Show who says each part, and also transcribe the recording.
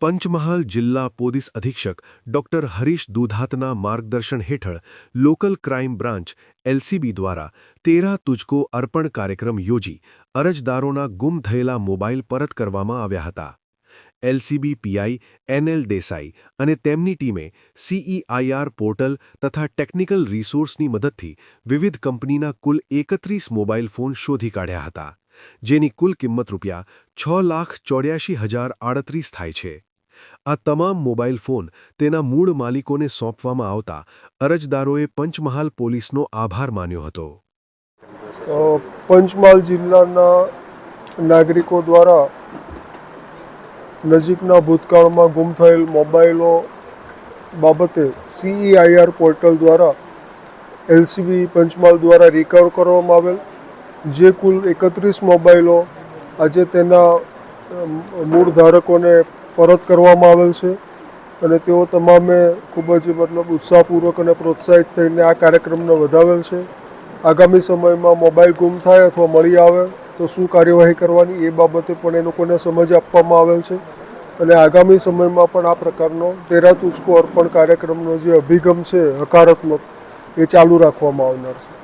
Speaker 1: પંચમહાલ જિલ્લા પોલીસ અધિક્ષક ડોક્ટર હરીશ દુધાતના માર્ગદર્શન હેઠળ લોકલ ક્રાઇમ બ્રાન્ચ એલસીબી દ્વારા 13 તુજકો અર્પણ કાર્યક્રમ યોજી અરજદારોના ગુમ થયેલા મોબાઈલ પરત કરવામાં આવ્યા હતા. એલસીબી પીઆઈ એનએલ દેસાઈ અને તેમની ટીમે સીઈઆઈઆર પોર્ટલ તથા ટેકનિકલ રિસોર્સની મદદથી વિવિધ કંપનીના કુલ 31 મોબાઈલ ફોન શોધી કાઢ્યા હતા, જેની કુલ કિંમત ₹6,84,038 થાય છે. આ તમામ મોબાઈલ ફોન તેના મૂળ માલિકોને સોંપવામાં આવતા અરજદારોએ પંચમહાલ પોલીસનો આભાર માન્યો હતો.
Speaker 2: પંચમહાલ જિલ્લાના નાગરિકો દ્વારા નજીકના ભૂતકાળમાં ગુમ થયેલ મોબાઈલો બાબતે સીઈઆઈઆર પોર્ટલ દ્વારા એલસીબી પંચમહાલ દ્વારા રિકવર કરવામાં આવેલ જે કુલ 31 મોબાઈલો આજે તેના મૂળ ધારકોને પરત કરવામાં આવેલ છે અને તેઓ તમામે ખૂબ જ ઉત્સાહપૂર્વક અને પ્રોત્સાહિત થઈને આ કાર્યક્રમને વધાવેલ છે. આગામી સમયમાં મોબાઈલ ગુમ થાય અથવા મળી આવે તો શું કાર્યવાહી કરવાની એ બાબતે પણ એ લોકોને સમજ આપવામાં આવેલ છે અને આગામી સમયમાં પણ આ પ્રકારનો 13 તુજકો અર્પણ કાર્યક્રમનો જે અભિગમ છે હકારાત્મક એ ચાલુ રાખવામાં આવનાર છે.